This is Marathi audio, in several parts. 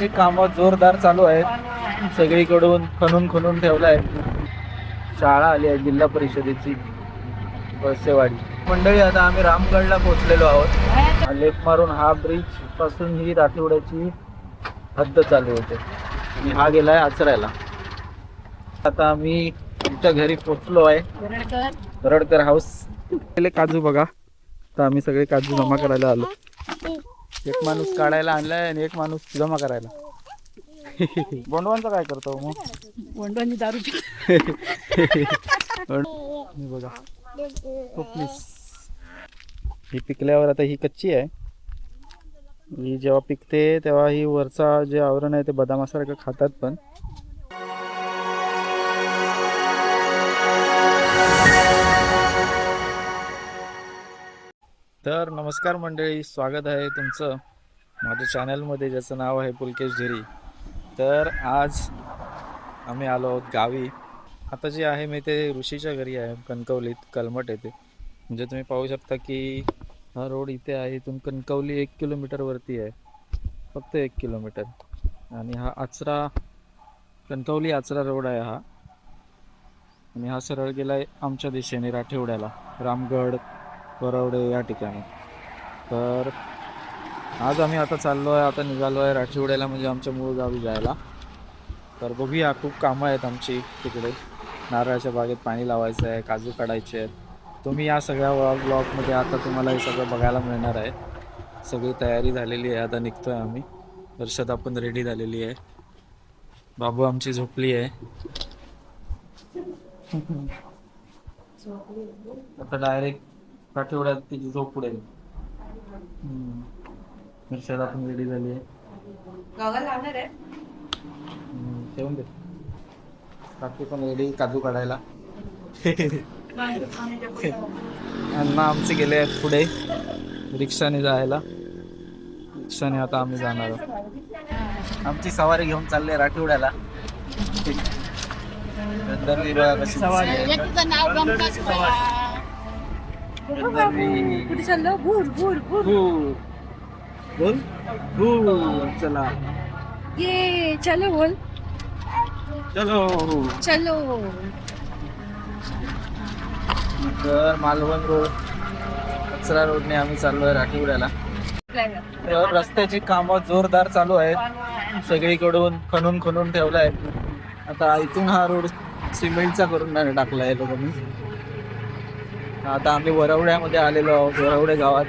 हे काम जोरदार चालू आहेत. सगळीकडून खणून ठेवलाय. शाळा आली आहे जिल्हा परिषदेची वळसेवाडी. मंडळी, आता आम्ही रामगडला पोहोचलेलो आहोत. लेफ्ट मारून हा ब्रिज पासून ही राठिवड्याची हद्द चालू होते आणि हा गेलाय आचऱ्याला. आता आम्ही आमच्या घरी पोहोचलो आहे. रडकर हाऊस. काजू बघा, तर आम्ही सगळे काजू जमा करायला आलो. एक माणूस काढायला आणलाय आणि एक माणूस जमा करायला. बोंडवांचा काय करतो मग? बोंडवांची दारू बघा ही पिकल्यावर आता ही कच्ची आहे. ही जेव्हा पिकते तेव्हा ही वरचा जे आवरण आहे ते बदामासारखं खातात. पण तर नमस्कार मंडळी, स्वागत आहे तुमचं माझ्या चॅनलमध्ये ज्याचं नाव आहे पुलकेश झेरी. तर आज आम्ही आलो आहोत गावी. आता जे आहे मी ते ऋषीच्या घरी आहे, कणकवलीत, कलमट येथे. म्हणजे तुम्ही पाहू शकता की हा रोड इथे आहे. इथून कणकवली 1 किलोमीटरवरती आहे, फक्त 1 किलोमीटर. आणि हा आचरा, कणकवली आचरा रोड आहे हा. आणि हा सरळ गेला आहे आमच्या दिशेने राठिवड्याला, रामगड, वरवडे या ठिकाणी. तर आज आम्ही आता चाललो आहे, आता निघालो आहे राठिवड्याला, म्हणजे आमच्या मूळ गावी जायला. तर बघूया, खूप कामं आहेत आमची तिकडे. नारळाच्या बागेत पाणी लावायचं आहे, काजू काढायचे आहेत. तुम्ही या सगळ्या ब्लॉगमध्ये आता तुम्हाला हे सगळं बघायला मिळणार आहे. सगळी तयारी झालेली आहे, आता निघतोय आम्ही. हर्षदा पण रेडी झालेली आहे. बाबू आमची झोपली आहे. आता डायरेक्ट राठिवड्यात तिची झोप उडेल. हर्षदा पण रेडी झाली आहे. ठेवून दे. काकी पण रेडी काजू काढायला. अण्णा आमचे गेले आहेत पुढे रिक्षाने जायला. रिक्षाने आता आम्ही जाणार आहोत. आमची सवारी घेऊन चालले राठिवड्याला. चला ये चलो बोल, चलो चलो. तर मालवण रोड, कचरा रोडने आम्ही चाललोय राठिवड्याला. तर रस्त्याची कामं जोरदार चालू आहेत. सगळीकडून खणून ठेवलाय. आता इथून हा रोड सिमेंटचा करून टाकलाय लोकांनी. आता आम्ही वरवड्यामध्ये आलेलो आहोत, वरवडे गावात.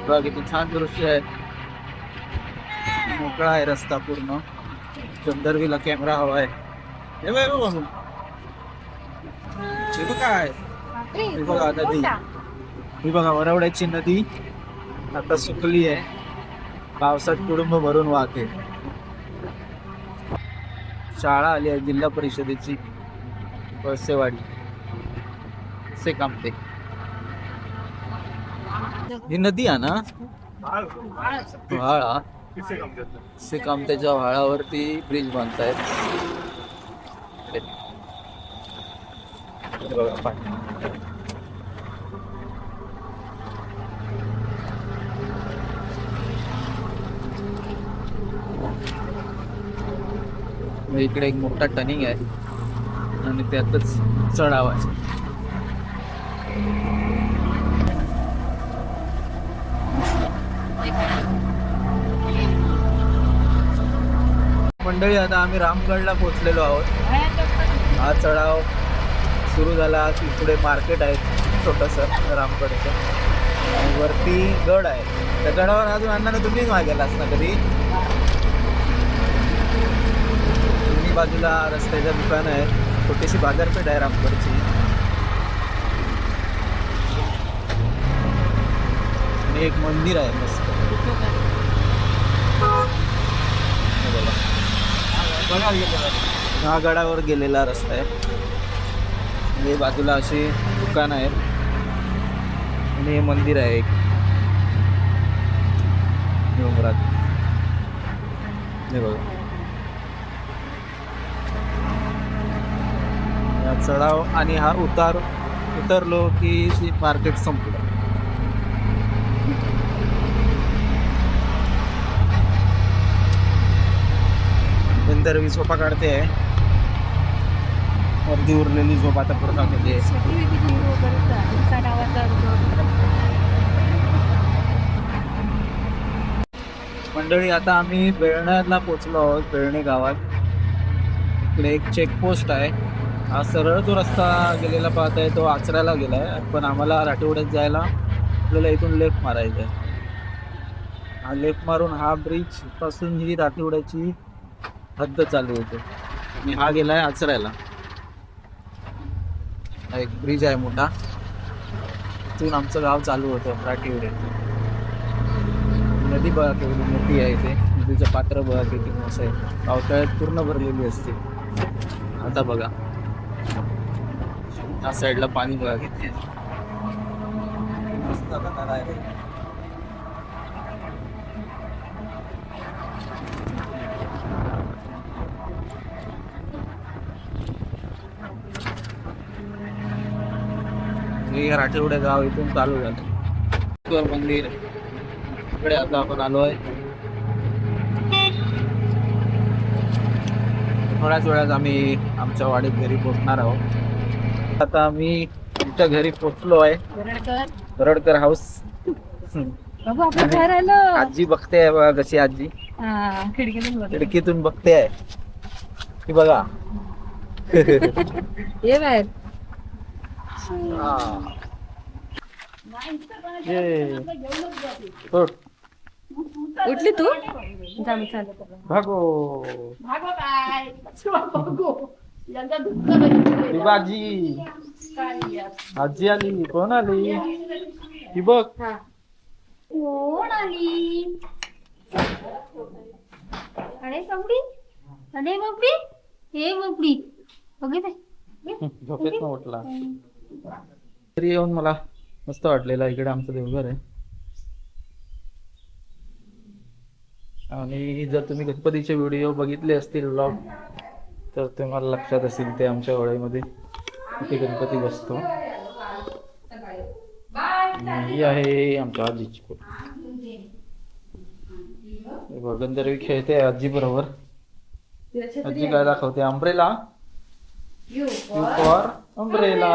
बघा किती छान दृश्य आहे. मोकळा आहे रस्ता पूर्ण. गंधर्वीला कॅमेरा हवा आहे. हे काय, हे बघा नदी. ही बघा वरवड्याची नदी आता सुकली आहे. पावसात कुडुंब भरून वाहते. शाळा आली आहे जिल्हा परिषदेची वळसेवाडी. से कामते ही नदी आहे ना, व्हाळा. से कामतेच्या व्हाळावरती ब्रिज बांधतायत. इकडे एक मोठा टर्निंग आहे आणि त्यातच चढाव आहे. मंडळी, आता आम्ही रामगडला पोहोचलेलो आहोत. हा चढाव सुरू झाला की पुढे मार्केट आहे छोटंसं रामगडचं. आणि वरती गड आहे. त्या गडावर अजून अण्णाने तुम्ही गेला असता कधी? दोन्ही बाजूला रस्त्याच्या दुकान आहे. छोटीशी बाजारपेठ आहे रामगडची. आणि एक मंदिर आहे मस्त. हा गडावर गेलेला रस्ता आहे. आणि बाजूला अशी दुकान आहेत आणि हे मंदिर आहे एक डोंगरात. हे बघा, हा चढाव आणि हा उतरलो की मार्केट संपलं. गगनदरवी झोपा काढते आहे. अर्धी उरलेली झोप आता पूर्ण केली आहे. मंडळी आता आम्ही बेळण्याला पोहोचलो आहोत. बेळणे गावात इकडे एक चेकपोस्ट आहे. हा सरळ जो रस्ता गेलेला पाहताय तो आचऱ्याला गेलाय, पण आम्हाला राठीवड्यात जायला आपल्याला इथून लेफ्ट मारायचं आहे. हा लेफ्ट मारून हा ब्रिज पासून ही राठीवड्याची हद्द चालू होते आणि हा गेलाय आचऱ्याला. हा एक ब्रिज आहे मोठा, इथून आमचं गाव चालू होतं राठीवडे. नदी बघा केवढी मोठी आहे इथे. नदीचं पात्र बघा किती मोठं आहे. पावसाळ्यात पूर्ण भरलेली असते. आता बघा या साईडला पाणी बघा किती आहे. मस्त नजारा आहे. हे राठीवडे गाव इथून चालू झालं. मंदिर इकडे आता आपण आलो आहे. थोड्याच वेळात आम्ही आमच्या वाडीत घरी पोहोचणार आहोत. आता आम्ही आमच्या घरी पोहोचलो आहे. तरडकर हाऊस. आपलं घर आलं. आजी बघते आहे बघा कशी. आजी खिडकीतून बघते आहे की बघा. ये बाहेर. उठली तू? भागो आजी. आजी आली. कोण आली ही बघ. कोण आली? अरे बबडी, अरे बबडी, हे बबडी बघितलं. झोपेत न उठला. तरी येऊन मला मस्त वाटलेला. इकडे आमचं देवघर आहे आणि जर तुम्ही गणपतीचे व्हिडिओ बघितले असतील व्लॉग तर तुम्हाला लक्षात असेल ते आमच्या वळईमध्ये इथे गणपती बसतो. ही आहे आमच्या आजीची गगनदरवी खेळते आजी बरोबर. आजी काय दाखवते? अंब्रेला. You for umbrella.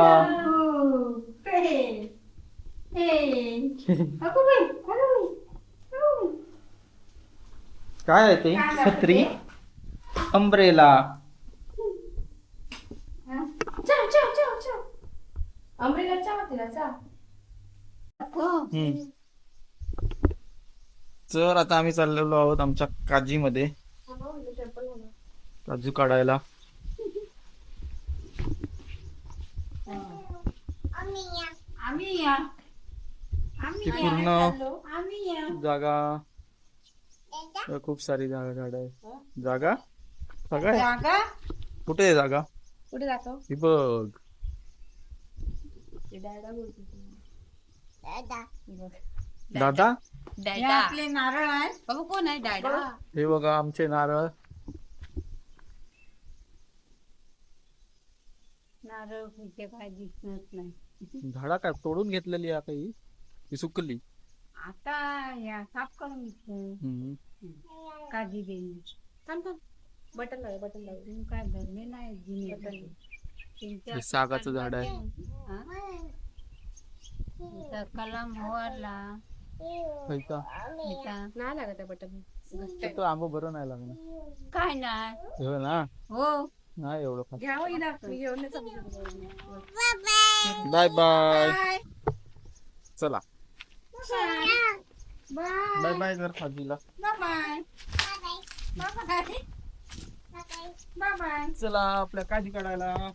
काय आहे ते? छत्री. अंब्रेला. तर आता आम्ही चाललेलो आहोत आमच्या काजीमध्ये काजू काढायला. ती पूर्ण जागा खूप सारी झाड आहे. जागा सगळ्या कुठे आहे जागा? कुठे दाखव? ही बघ. दादा आपले नारळ आहेत. बाबू कोण आहे? दादा. हे बघा आमचे नारळ. नारळ कुठे काय दिसत नाही. झाडा काय तोडून घेतलेली आहे काही ती सुकली. आता या साफ करून घेतलं. काजी देईन. बटन लाव, बटन लाव. तुम्ही काय धरले नाही. सागाचं झाड आहे. कलम होरला नाही लागत बटन. तो आंबो बरं नाही लागणार. काय नाही हो ना. हो नाही एवढं खास. घेऊन बाय बाय. चला बाय बाय कर खाजीला. चला आपल्या काजी काढायला.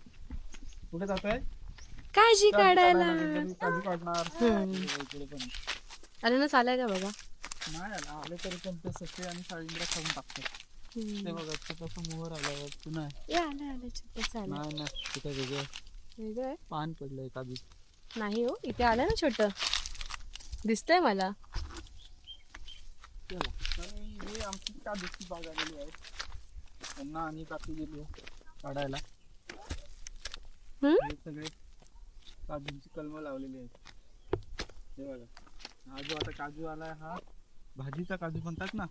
कुठे जातोय? काळजी काढायला. काजू काढणार. इकडे पण अरे ना चालाय का बघा. नाही आला. आले तरी पण ते ससे आणि साळींद्रा खाऊन टाकतात. ते बघा छोटस मोहर आला. पुन्हा नाही ना तिथे वेगळं पान पडलंय काजू. नाही हो इथे आलं ना छोट दिसतंय मला. ही आमची काजूची बाग आलेली आहे. त्यांना आणि कापी गेली काढायला. हे सगळे काजूंची कलमं लावलेली आहेत. हे बघा हा जो आता काजू आलाय हा भाजीचा काजू म्हणतात ना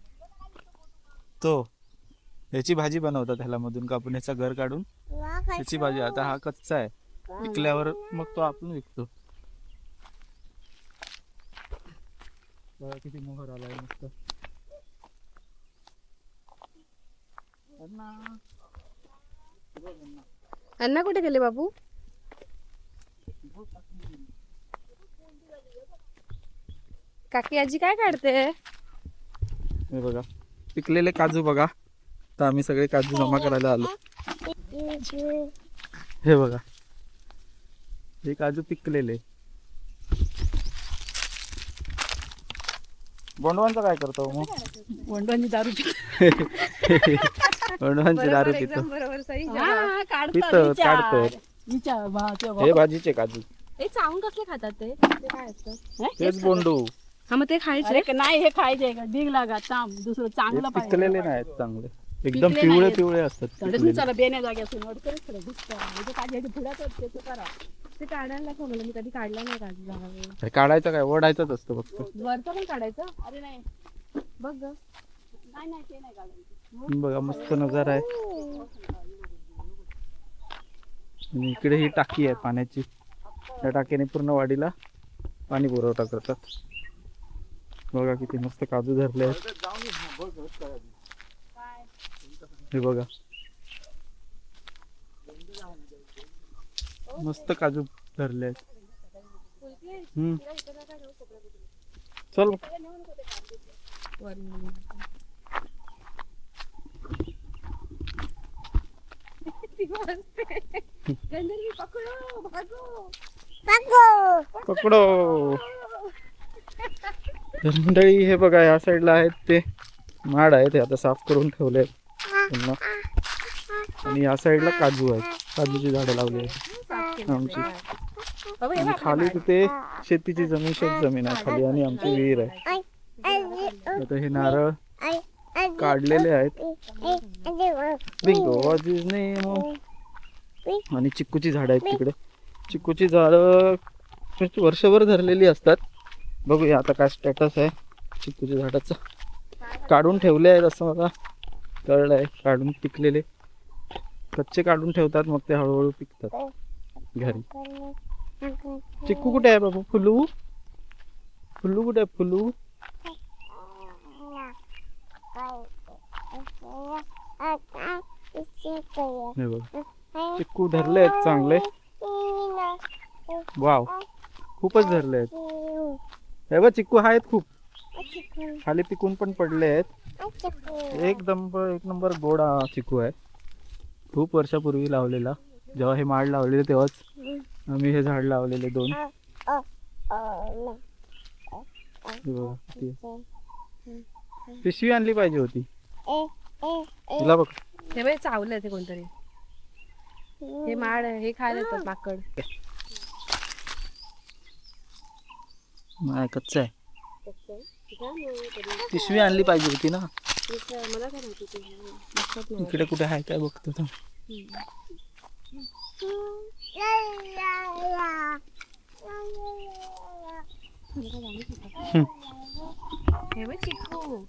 तो. ह्याची भाजी बनवतात ह्याला मधून कापून ह्याचा घर काढून ह्याची भाजी. आता हा कच्चा आहे, पिकल्यावर मग तो आपण विकतो. बघा किती मोहर आलाय मस्त. अण्णा कुठे गेले बाबू? काकी आजी काय काढते? हे बघा पिकलेले काजू बघा. तर आम्ही सगळे काजू जमा करायला आलो. हे बघा हे काजू पिकलेले. बोंडवांचं काय करतो मग? बोंडवांची दारू बोंडवांची दारू पितो. बरोबर सही. पितो काढतो. हे भाजीचे काजू चावून कसले खातात ते काय असतं? तेच बोंडू. हा मग ते खायचे नाही, हे खायचे डिग लागा चाम दुसरं हे चांगलं पिकलेले नाहीत चांगले, एकदम पिवळे पिवळे असतात पिकलेले. चला बेण्या जाग्यासून वडकरच खरं घुसतं. म्हणजे काढायचे पुढ्यात त्याचं करा. ते काढायला दाखव मला, मी कधी काढला नाही काजू जागा. हे काढायचं काय, ओढायचंच असतं फक्त. वरचं पण काढायचं? अरे नाही बघ ग. नाही नाही ते नाही काढायचं. बघा मस्त नजारा आहे. आणि इकडे ही टाकी आहे पाण्याची. त्या टाकीने पूर्ण वाडीला पाणी पुरवठा करतात. बघा किती मस्त काजू धरले आहेत. हे बघा मस्त काजू धरले आहेत. चल पकडो. तर मंडळी हे बघा या साईडला आहेत ते माड आहे, ते आता साफ करून ठेवले पुन्हा. आणि या साईडला काजू आहेत, काजूची झाडं लावली आहेत आमची. आणि खाली तिथे शेतीची जमीन, शेत जमीन आहे खाली आणि आमची विहीर आहे. आता हे नारळ काढलेले आहेत. बिंगो आणि चिक्कूची झाड आहेत तिकडे. चिक्कूची झाडं वर्षभर धरलेली असतात. बघूया आता काय स्टेटस आहे चिक्कूच्या झाडाचं. काढून ठेवले आहेत असं मला कळलंय. काढून पिकलेले कच्चे काढून ठेवतात, मग ते हळूहळू पिकतात घरी. चिक्कू कुठे आहे बाबू? फुलू फुलू कुठे आहे? फुलू हे बघ चिक्कू धरले आहेत चांगले. वाव खूपच धरले आहेत. हे बघ चिक्कू आहेत खूप, खाली पिकून पण पडले आहेत. एक नंबर गोडा चिक्कू आहे. खूप वर्षापूर्वी लावलेला, जेव्हा हे माड लावलेले तेव्हाच आम्ही हे झाड लावलेले 2. पिशवी आणली पाहिजे होती तिला. बघ हे बाई चावलं ते कोणतरी. हे माड हे खायला येतात माकड. नाही कच्चा आहे. पिशवी आणली पाहिजे होती ना. मला काय माहिती ते इकडे कुठे आहे काय बघतो तो. हे बाई चिक्कू.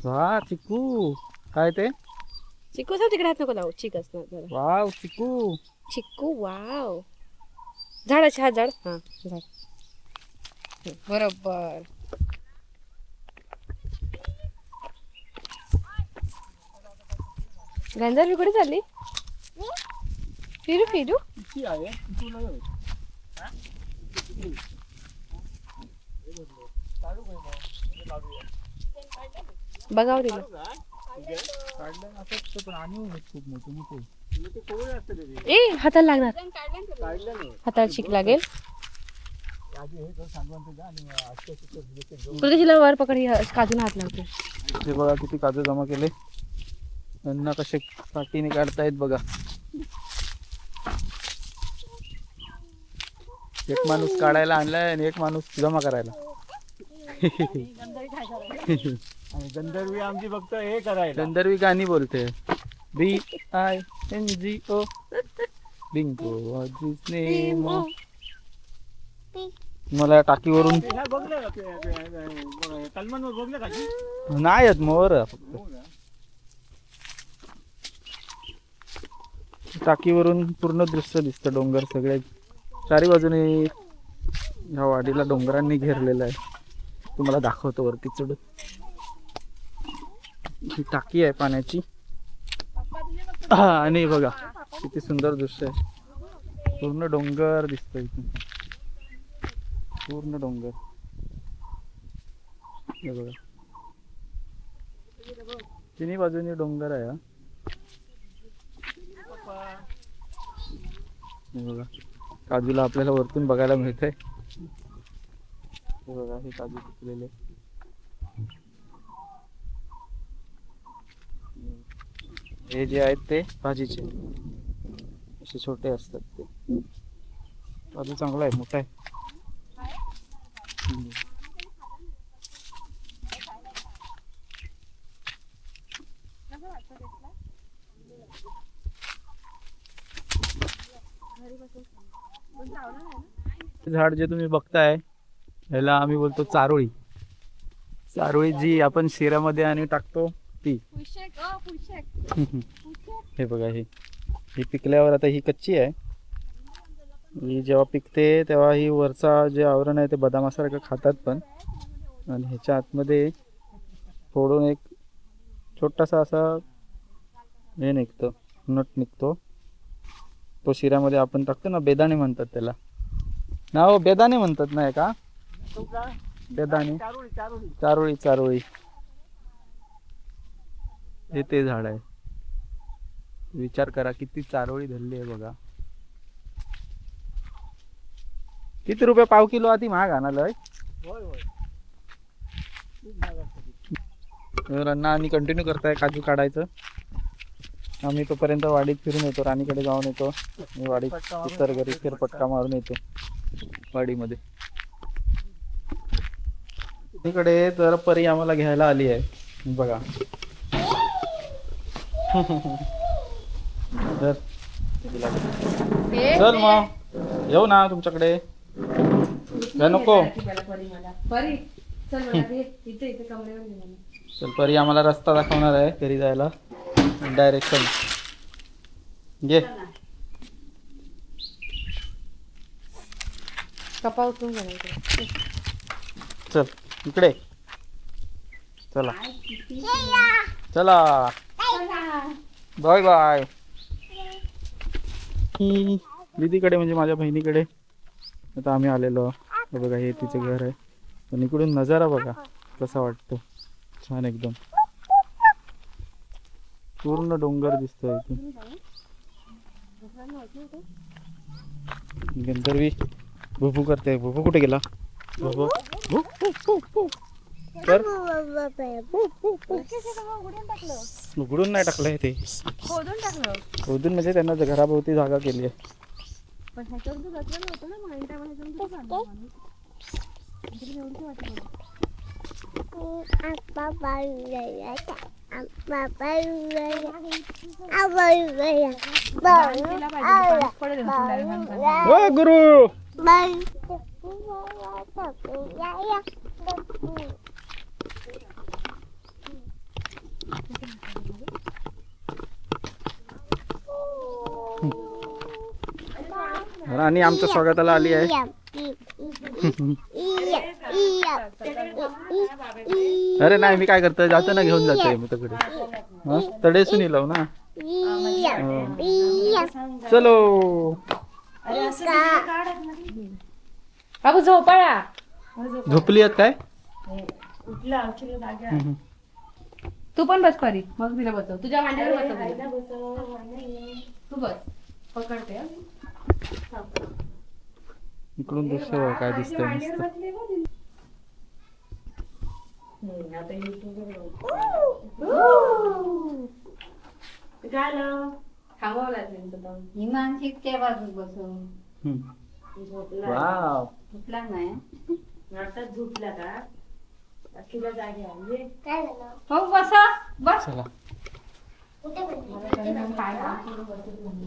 वा चिक्कू काय ते? चिक्कू सर तिकडे हात नको लावू, चिक असणार जरा. वाव चिक्कू. चिक्कू वाव. झाडाचे हात झाड. हा झाड बरोबर. गंजारी कुठे चालली? फिरू फिरू. बघाव तिला. ए हाताला लागणार, हाताला चिक लागेल. तुला वर पकड, काजूला हात लावते. हे बघा किती काजू जमा केले. त्यांना कसे पाठीने काढतायत बघा. एक माणूस काढायला आणलाय आणि एक माणूस जमा करायला. आणि गंधर्वी आमची फक्त हे करायला. गंधर्वी गाणी बोलते. BINGO बिंगो मला या टाकीवरून ह्या बघलं कलमनवर बघलं का की? नाही आहेत मोर फक्त. हो का? टाकीवरून पूर्ण दृश्य दिसतं, डोंगर सगळे चारी बाजूने. ह्या वाडीला डोंगरांनी घेरलेलं आहे. तुम्हाला दाखवतो वरती चढून. ही टाकी आहे पाण्याची. हा, आणि बघा किती सुंदर दृश्य आहे. पूर्ण डोंगर दिसतोय इथून, पूर्ण डोंगर. हे बघा तिन्ही बाजूनी डोंगर आहे. हा. हे बघा काजूला आपल्याला वरतून बघायला मिळतंय. हे बघा हे काजू पिकलेले. हे जे आहेत ते भाजीचे असे छोटे असतात ते. काजू चांगला आहे, मोठा आहे. झाड जे तुम्ही बघताय ह्याला आम्ही बोलतो चारोळी. चारोळी जी आपण शिऱ्यामध्ये आणि टाकतो ती. हे बघा ही पिकल्यावर, आता ही कच्ची आहे. ही जेव्हा पिकते तेव्हा ही वरचा जे आवरण आहे ते बदामासारखं खातात पण. आणि ह्याच्या आतमध्ये फोडून एक छोटासा असा हे निघतो, नट निघतो. तो शिऱ्यामध्ये आपण टाकतो ना, बेदाणे म्हणतात त्याला. ना हो, बेदाणे म्हणतात नाही का? बेदाणे, चारोळी चारोळी चारोळी. चारोळी हे ते झाड आहे. विचार करा किती चारोळी धरली आहे बघा. किती रुपये पाव किलो? आधी महाग आणालय. होय होय खूप महाग असतं. रन्ना आणि कंटिन्यू करताय काजू काढायचं. आम्ही तोपर्यंत वाडीत फिरून येतो, राणीकडे जाऊन येतो. मी वाडीत इतर घरी फेरपटका मारून येतो वाडीमध्ये. इकडे तर परी आम्हाला घ्यायला आली आहे बघा. तर चल मग येऊ ना तुमच्याकडे. काय नको? चल परी आम्हाला रस्ता दाखवणार आहे घरी जायला, डायरेक्शन घे. कपा उचलून घालायचं. चल इकडे चला. चला बाय बाय. दीदीकडे म्हणजे माझ्या बहिणीकडे आता आम्ही आलेलो. हे बघा हे तिचे घर आहे. पण इकडून नजारा बघा कसा वाटतो, छान एकदम. पूर्ण डोंगर दिसतोय इथून. गंधर्वी भुभू करते. भुभू कुठे गेला? भुभू तर उघडून नाही टाकलंय ते, खोदून टाकलं. खोदून म्हणजे त्यांना घराभोवती जागा केली आहे. पण ह्याच्यावर तू बसलेलं होतं ना मग त्या वेळेस तू सांगतो एवढी वाटत ओ गुरु राणी आमच्या स्वागताला आली आहे. अरे नाही, मी काय करतोय जाताना घेऊन जातोय मी तिकडे. तडेसून लाव ना. चलो बाबू झोपाळा. झोपली आहेत काय? तू पण बस परी, मग तिला बसव. तुझ्या मांडीवर बसव. तू बस, पकडते. इकडून दृश्य काय दिसतंय मस्त. हिमांशिक त्या बाजूस बसून वाव. झोपला नाही. झोपला का? तुला जागे आली. हो बसा बस. चला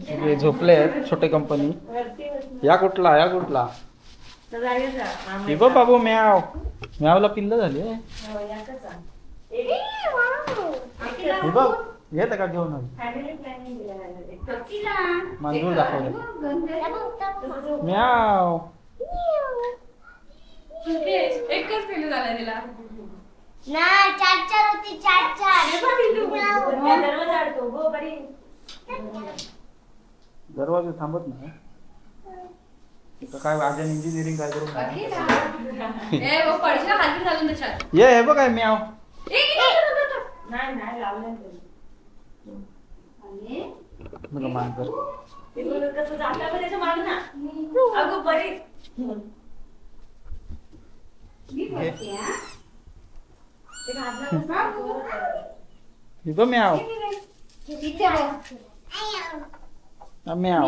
सगळे झोपले आहेत. छोटे कंपनी. या कुठला हे बघ बाबू म्याव. म्यावला पिल्ल झाली हे बघ. येत का घेऊन मांजूर दाखवले. म्याव. एकच पिल्लू झाला तिला. नाही, चार होती, चार. दरवाजे थांबत नाही. इथं काय वाजन इंजिनिअरिंग काय करून काय. ए वो पडशील खाली घालून त्याच्यात. ये हे बघ काय म्याव. नाही लावलं बघा मांजर. कसं जाता पण त्याच्या माग ना. अगं बरी. हे बघ म्याव. हा, म्याव.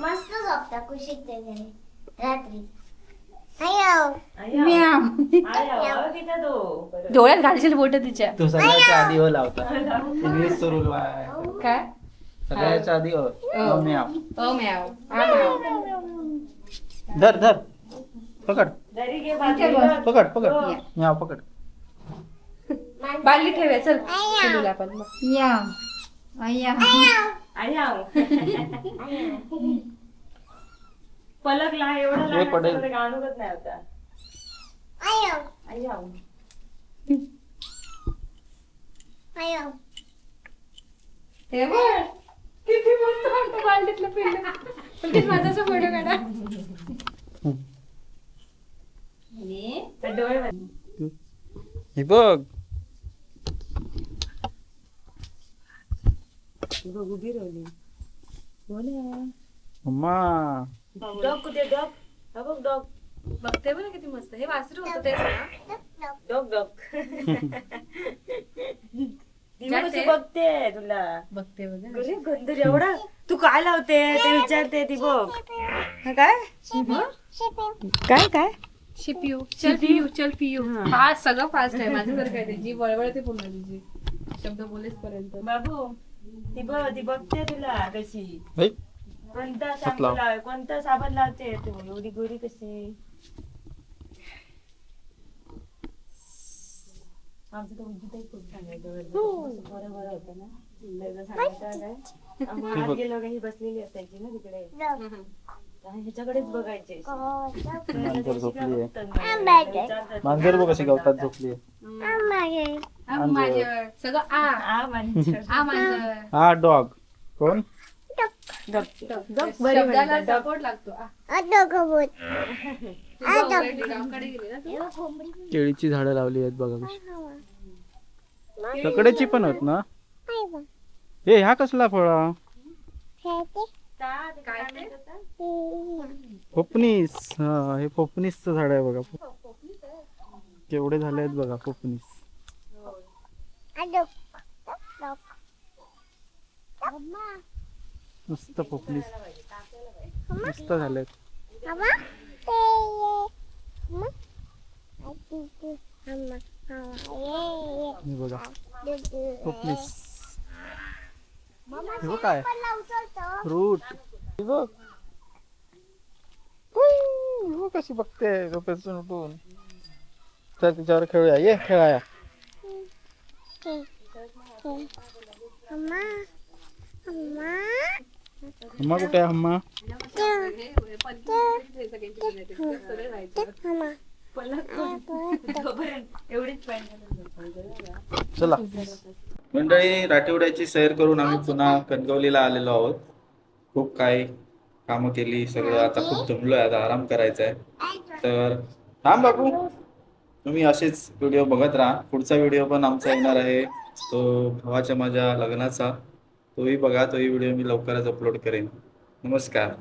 मस्त झोपता कुशीत ते घरी रात्री. डोळ्यात घालशील बोट तिच्या. तो सगळ्याच्या आधी हो लावता. इंग्लिश तो रूल आहे. काय सगळ्याच्या आधी म्याव. ओ म्याव. हा म्याव. धर धर. पकड पकड पकड. म्याव पकड. बादली ठेवूया चल पिल्लूला पण. पलकला एवढं हे पडेल. गाणूकच नाही होता. हे बघ किती मस्त वाटतं बालदीतलं पिल्लू. पण माझा असं फोटो काढा. डोळे हे बघ. उभी राहिली. अम्मा. डॉग कुठे डॉग. हा बघ डॉग. बघते बघ ना किती मस्त. हे वासरू होतं तेच ना. Dog dog. बघते तुला. बघते बघ. गंधर एवढा. तू काय लावते ते विचारते ती बघ. काय काय काय शिपियू. चल पियू चल पियू. फास्ट सगळं फास्ट आहे माझं. जर काय जी वळवळते पूर्ण तिची शब्द बोलेस पर्यंत. बाबू ती बघते तुला कशी. हे, कोणता हात शॅम्पू लाव. लाव कोणता साबण लावते तू एवढी गोरी कशी. आमचं तर उद्या खूप सांगायचं बरं बरं होतं ना. सांगायचं काय आम्हाला गेलो काही बसलेली असायची ना तिकडे. ह्याच्याकडेच बघायचे. मांजर झोपली आहे. मांजर बघ कशी गवतात झोपली आहे. माझ्या सगळं आ माझं. हा डॉग. कोण. शब्दाला सपोर्ट लागतो. गावाकडे गेली ना तू? केळीची झाडं लावली आहेत बघा कशी. ककड्याची पण आहेत ना. हे ह्या कसला फळा. काय ते? फोपनीस. हा हे फोपनीसचं झाड आहे बघा. केवढे झाले आहेत बघा फोपनीस. मस्त फोपनीस मस्त झालेत. हे बघा फोपनीस. हे बघ काय फ्रूट. हे बघ. हे बघ कशी बघते झोपेतून उठून. तर तिच्यावर खेळूया. ये खेळाया. हम्मा कुठे आहे हम्मा. चला मंडळी, राठीवड्याची सैर करून आम्ही पुन्हा कणकवलीला आलेलो आहोत. खूप काही कामं केली सगळं. आता खूप दमलोय. आता आराम करायचा आहे. तर थांब बाबू. तुम्ही असेच व्हिडिओ बघत राहा. पुढचा व्हिडिओ पण आमचा येणार आहे तो भावाच्या माझ्या लग्नाचा. तोही बघा. तोही व्हिडिओ मी लवकरच अपलोड करेन. नमस्कार.